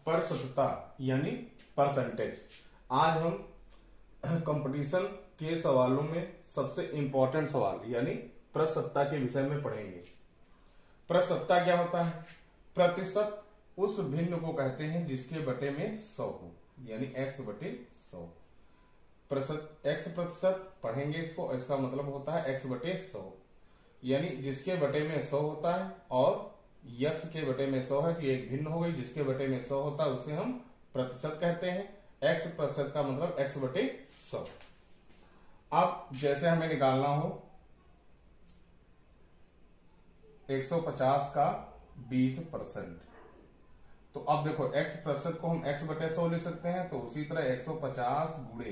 प्रतिशतता यानी परसेंटेज। आज हम कंपटीशन के सवालों में सबसे इंपॉर्टेंट सवाल यानी प्रतिशतता के विषय में पढ़ेंगे। प्रतिशतता क्या होता है? प्रतिशत उस भिन्न को कहते हैं जिसके बटे में 100 हो, यानी x बटे 100। x प्रतिशत पढ़ेंगे इसको, इसका मतलब होता है x बटे 100, यानी जिसके बटे में 100 होता है और x के बटे में 100 है तो ये एक भिन्न हो गई। जिसके बटे में 100 होता है उसे हम प्रतिशत कहते हैं। x प्रतिशत का मतलब x बटे 100। अब जैसे हमें निकालना हो 150 का 20%, तो अब देखो x प्रतिशत को हम x बटे 100 लिख सकते हैं, तो उसी तरह 150 गुणे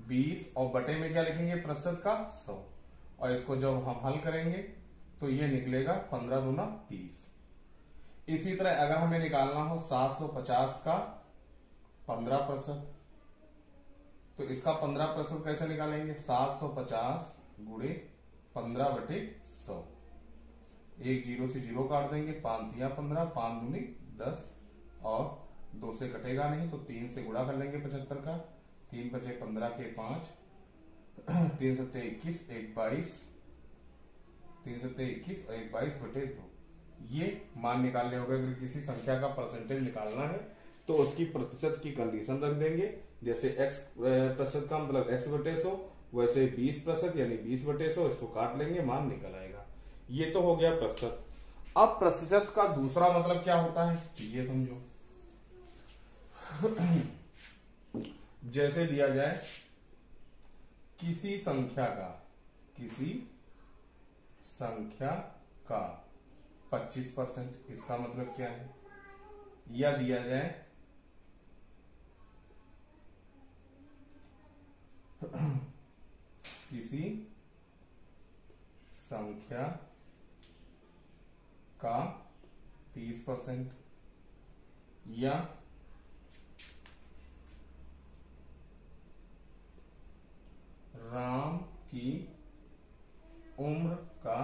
20 और बटे में क्या लिखेंगे? प्रतिशत का 100, और इसको जब हम हल करेंगे तो ये निकलेगा 15 दूना 30। इसी तरह अगर हमें निकालना हो 750 का 15%, तो इसका 15% कैसे निकालेंगे? 750 गुणे 15 बटे 100। एक जीरो से जीरो काट देंगे, 5 तिया 15, 5 दूनी 10, और 2 से कटेगा नहीं तो 3 से गुणा कर लेंगे 75 का। 3 बचे 15 के 5, 3 सत्ते 21, 1 22, 3 सत्ते 21 और 1 22 बटे 2। ये मान निकालने होगा। अगर किसी संख्या का परसेंटेज निकालना है तो उसकी प्रतिशत की कंडीशन रख देंगे। जैसे x प्रतिशत का मतलब x बटे 100, वैसे 20% यानी 20 बटे 100, इसको काट लेंगे, मान निकल आएगा। ये तो हो गया प्रतिशत। अब प्रतिशत का दूसरा मतलब क्या होता है ये समझो। जैसे दिया जाए किसी संख्या का 25%, इसका मतलब क्या है? या दिया जाए किसी संख्या का 30%, या राम की उम्र का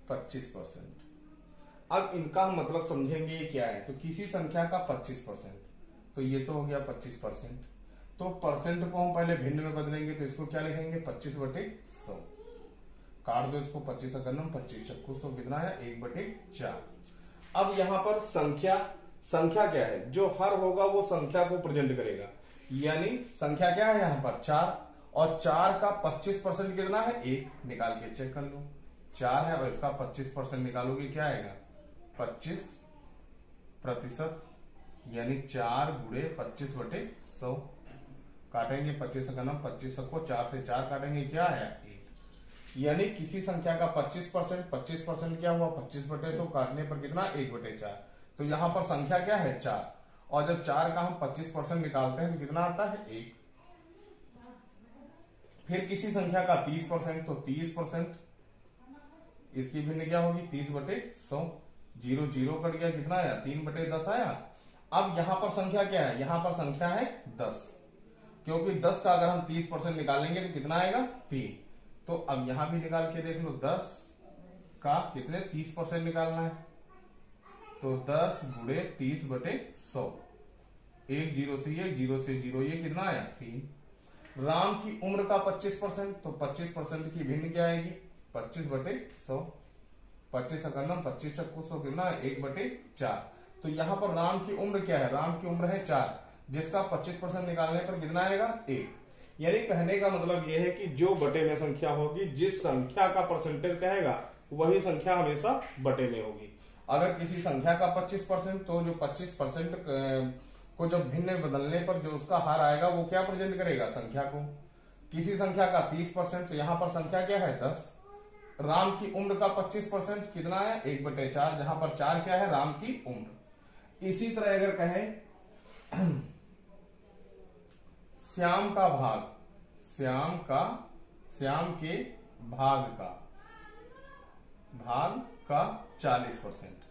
25%। अब इनका हम मतलब समझेंगे ये क्या है। तो किसी संख्या का 25%, तो ये तो हो गया 25%। तो परसेंट को हम पहले भिन्न में बदलेंगे, तो इसको क्या लिखेंगे? 25 बटे 100। काट दो इसको, 25 अकन्नम 25 चक्कू 100 कितना है? 1 बटे 4। अब यहां पर संख्या क्या है? जो हर होगा वो संख्या को प्रेजेंट करेगा, यानी संख्या क्या है यहां पर? 4, और 4 का 25% कितना है? 1। निकाल के चेक कर लो, 4 है और इसका 25% निकालोगे क्या आएगा? 25%, यानी 4 गुणे 25 बटे 100। काटेंगे 25 का नाम 25 को 4 से 4 काटेंगे, क्या है? 1। यानी किसी संख्या का 25% क्या हुआ? 25 बटे 100 काटने पर कितना? 1 बटे 4। तो यहां पर संख्या क्या है? 4, और जब 4 का हम 25% निकालते हैं तो कितना आता है? 1। फिर किसी संख्या का 30%, तो 30% इसकी भिन्न क्या होगी? 30 बटे 100। 0 0 कट गया, कितना आया? 3 बटे 10 आया। अब यहां पर संख्या क्या है? यहां पर संख्या है 10, क्योंकि 10 का अगर हम 30% निकालेंगे तो कितना आएगा? 3। तो अब यहां भी निकाल के देख लो, 10 का कितने 30% निकालना है, तो 10 गुणे 30 बटे 100। 1 0 से 1, 0 से 0, ये कितना आया? 3। राम की उम्र का 25%, तो 25% की भिन्न क्या आएगी? 25 बटे 100। 25 अकन्नम 25 चक्कू 100 कितना है? 1 बटे 4। तो यहां पर राम की उम्र क्या है? राम की उम्र है 4, जिसका 25% निकालने पर कितना आएगा? 1। यानी कहने का मतलब यह है कि जो बटे में संख्या होगी, जिस संख्या का परसेंटेज कहेगा वही संख्या हमेशा बटे में होगी। अगर किसी संख्या का 25%, तो जो 25% को जब भिन्न में बदलने पर जो उसका हार आएगा वो क्या प्रेजेंट करेगा? संख्या को। किसी संख्या का 30%, तो यहां पर संख्या क्या है? 10। राम की उम्र का 25% कितना है? 1 बटे 4, जहां पर 4 क्या है? राम की उम्र। इसी तरह अगर कहें श्याम का भाग, श्याम के भाग का 40%,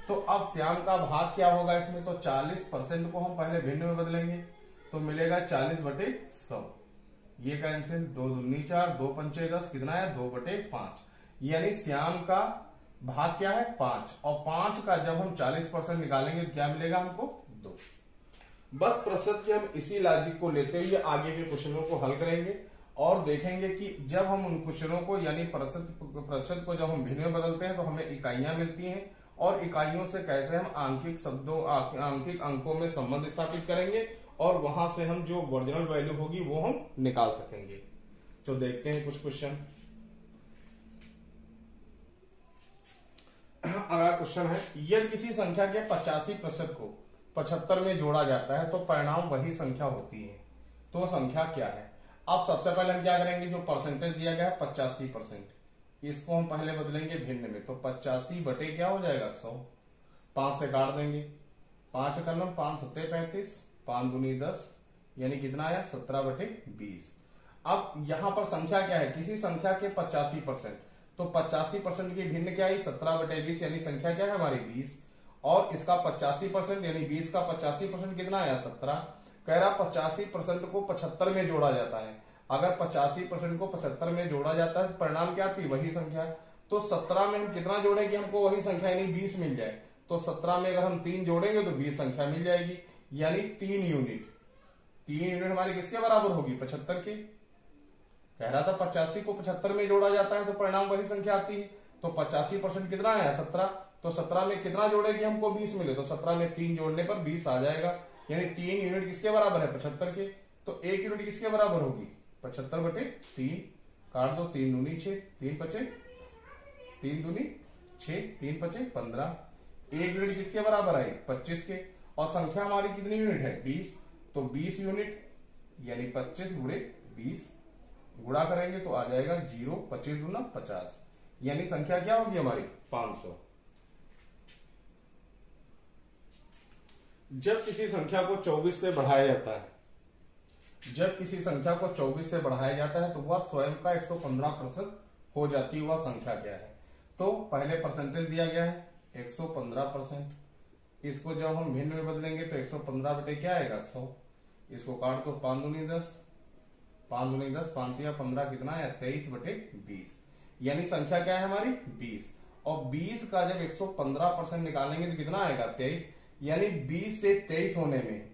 तो अब श्याम का भाग क्या होगा इसमें? तो 40% को हम पहले भिन्न में बदलेंगे, तो मिलेगा 40 बटे 100। ये कैंसिल, 2 दूनी 4, 2 पंचे 10, कितना है? 2 बटे 5। यानी श्याम का भाग क्या है? 5, और 5 का जब हम 40% निकालेंगे तो क्या मिलेगा हमको? 2। बस प्रतिशत के हम इसी लॉजिक को लेते हुए आगे के क्वेश्चनों को हल करेंगे और देखेंगे कि जब हम उन क्वेश्चनों को यानी प्रतिशत को जब हम भिन्न में बदलते हैं तो हमें इकाइयां मिलती हैं और इकाइयों से कैसे हम आंकिक अंकों में संबंध स्थापित करेंगे और वहां से हम जो ओरिजिनल वैल्यू होगी वो हम निकाल सकेंगे। तो देखते हैं कुछ क्वेश्चन। अगला क्वेश्चन है, यदि किसी संख्या के 85% को 75 में जोड़ा जाता है तो परिणाम वही संख्या होती है, तो संख्या क्या है। अब सबसे पहले हम क्या करेंगे, जो परसेंटेज दिया गया है 85%, इसको हम पहले बदलेंगे भिन्न में, तो 85 बटे क्या हो जाएगा 100, 5 से काट देंगे, 5 का 5 7 35, 5 दूनी 10, यानी कितना आया 17 बटे 20। अब यहां पर संख्या क्या है, किसी संख्या के 85%, तो 85% की भिन्न क्या है 17 बटे 20, यानी संख्या क्या है हमारी 20, और इसका 85% यानी 20 का 85% कितना आया 17। कह रहा 85% को 75 में जोड़ा जाता है, अगर 85% को 75 में जोड़ा जाता है तो परिणाम क्या आती है वही संख्या। तो 17 में हम कितना जोड़ेंगे, हमको वही संख्या यानी 20 मिल जाए, तो 17 में अगर हम 3 जोड़ेंगे तो 20 संख्या मिल जाएगी, यानी 3 यूनिट। 3 यूनिट हमारी किसके बराबर होगी 75 के। कह रहा था 85 को 75 में जोड़ा जाता है तो परिणाम वही संख्या आती है, तो 85% कितना आया 17, तो 17 में कितना जोड़ेगी हमको 20 मिले, तो 17 में 3 जोड़ने पर 20 आ जाएगा, यानी 3 यूनिट किसके बराबर है 75 के। तो 1 यूनिट किसके बराबर होगी 75 बटे 3, काट दो, 3 दूनी 6, 3 पचे 3 दूनी 6, 3 पचे 15, 1 यूनिट किसके बराबर आई 25 के, और संख्या हमारी कितनी यूनिट है 20, तो 20 यूनिट यानी 25 गुणे 20, गुणा करेंगे तो आ जाएगा 0, 25 दूना 50, यानी संख्या क्या होगी हमारी 500। जब किसी संख्या को 24 से बढ़ाया जाता है, जब किसी संख्या को 24 से बढ़ाया जाता है तो वह स्वयं का 115% हो जाती है, वह संख्या क्या है। तो पहले परसेंटेज दिया गया है 115%, इसको जब हम भिन्न में बदलेंगे तो 115 बटे क्या आएगा 100, इसको काट दो, 5 दूनी 10, 5 दूनी 10, 5 या 15 कितना है 23 बटे 20, यानी संख्या क्या है हमारी 20, और 20 का जब 115% निकालेंगे तो कितना आएगा 23, यानी 20 से 23 होने में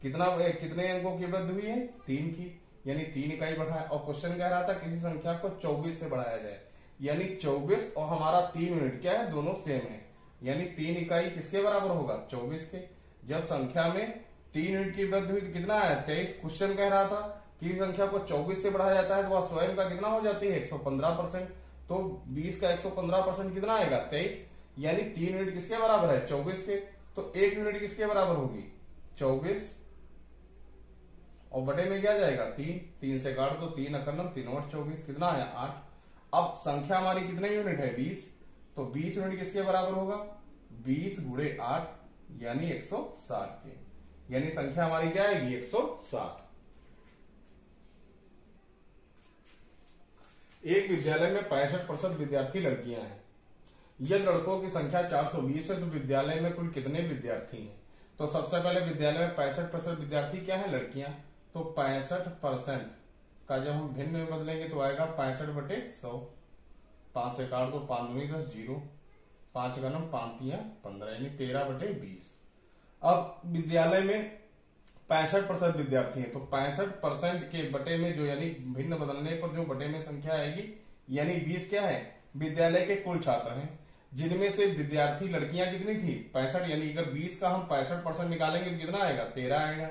कितने अंकों की वृद्धि हुई है 3 की, यानी 3 इकाई बढ़ाया। और क्वेश्चन कह रहा था किसी संख्या को 24 से बढ़ाया जाए, यानी 24 और हमारा 3 यूनिट क्या है दोनों सेम है, यानी 3 इकाई किसके बराबर होगा 24 के। जब संख्या में 3 यूनिट की वृद्धि हुई तो कितना आया 23। क्वेश्चन कह रहा था कि संख्या को 24 से बढ़ाया जाता है तो वह स्वयं का कितना हो जाती है 115%, तो 20 का 115% कितना आएगा 23, यानी 3 यूनिट किसके बराबर है 24 के, तो 1 यूनिट किसके बराबर होगी 24, और बटे में क्या जाएगा 3, 3 से काट दो, 3 अकन्नम 3 और 24 कितना आया 8। अब संख्या हमारी कितने यूनिट है 20, तो 20 यूनिट किसके बराबर होगा 20 गुणे 8, यानी 160 के, यानी संख्या हमारी क्या आएगी 160। एक विद्यालय में 65% विद्यार्थी लड़कियां हैं, यदि लड़कों की संख्या 420 है तो विद्यालय में कुल कितने विद्यार्थी हैं। तो सबसे पहले विद्यालय में 65% विद्यार्थी क्या है लड़कियां, तो 65% का जब हम भिन्न में बदलेंगे तो आएगा 65 बटे 100, 5 से काट दो, 5 दूनी 10, 0, 5 का 5 15, यानी 13 बटे 20। अब विद्यालय में 65% विद्यार्थी हैं, तो 65% के बटे में जो यानी भिन्न बदलने पर जो बटे में संख्या आएगी यानी 20 क्या है विद्यालय के कुल छात्र हैं, जिनमें से विद्यार्थी लड़कियां कितनी थी 65, यानी अगर 20 का हम 65% निकालेंगे तो कितना आएगा 13 आएगा,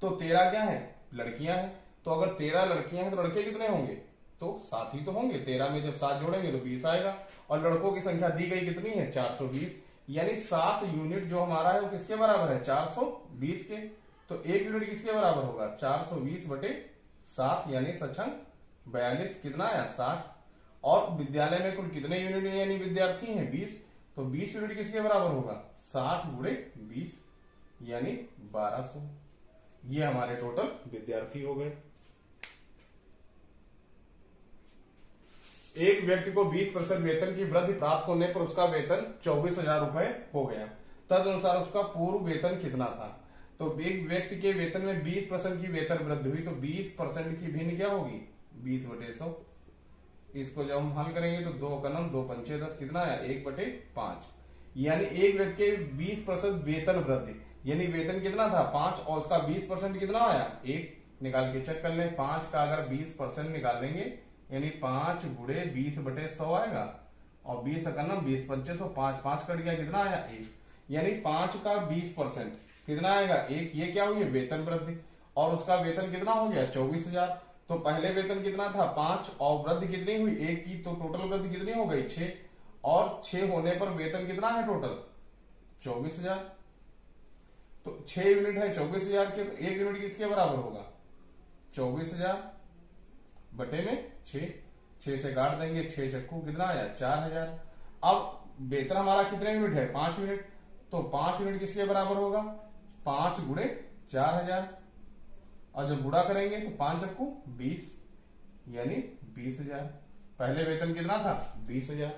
तो 13 क्या है लड़कियां हैं, तो अगर 13 लड़कियां हैं तो लड़के कितने होंगे, तो 7 ही तो होंगे, 13 में जब 7 जोड़ेंगे तो 20 आएगा, और लड़कों की संख्या दी गई कितनी है 420, यानी 7 यूनिट जो हमारा है वो किसके बराबर है 420 के, तो 1 यूनिट किसके बराबर होगा 420 बटे 7, यानी सक्षम 42 कितना है 60, और विद्यालय में कुल कितने यूनिट यानी विद्यार्थी हैं 20, तो 20 यूनिट किसके बराबर होगा 60 गुणे 20, यानी 1200, ये हमारे टोटल विद्यार्थी हो गए। एक व्यक्ति को 20% वेतन की वृद्धि प्राप्त होने पर उसका वेतन 24,000 रुपए हो गया, तदनुसार उसका पूर्व वेतन कितना था। तो एक व्यक्ति के वेतन में 20% की वेतन वृद्धि हुई, तो 20% की भिन्न क्या होगी 20 बटे 100, इसको जब हम हल करेंगे तो 2 का 2 पंचे 10 कितना है 1 बटे 5, यानी एक व्यक्ति के 20% वेतन वृद्धि, यानी वेतन कितना था 5 और उसका 20% कितना आया 1। निकाल के चेक कर ले, 5 का अगर 20% निकाल लेंगे यानी 5 गुणे 20/100 आएगा, और 20 का ना 20 25 5 5 कट गया, कितना आया 1। यानी 5 का 20% कितना आएगा 1। ये क्या हुई वेतन वृद्धि, और उसका वेतन कितना हो गया 24,000। तो पहले वेतन कितना था 5 और वृद्धि कितनी हुई 1 की, तो टोटल वृद्धि कितनी हो गई 6, और 6 होने पर वेतन कितना है टोटल 24,000। तो 6 यूनिट है 24,000 के, तो 1 यूनिट किसके बराबर होगा 24,000 बटे में 6। 6 से काट देंगे, 6 चक्कू कितना आया 4,000। अब वेतन हमारा कितने यूनिट है 5 यूनिट, तो 5 यूनिट किसके बराबर होगा 5 गुणे 4,000, और जब गुणा करेंगे तो 5 चक्कू 20 यानी 20,000। पहले वेतन कितना था 20,000।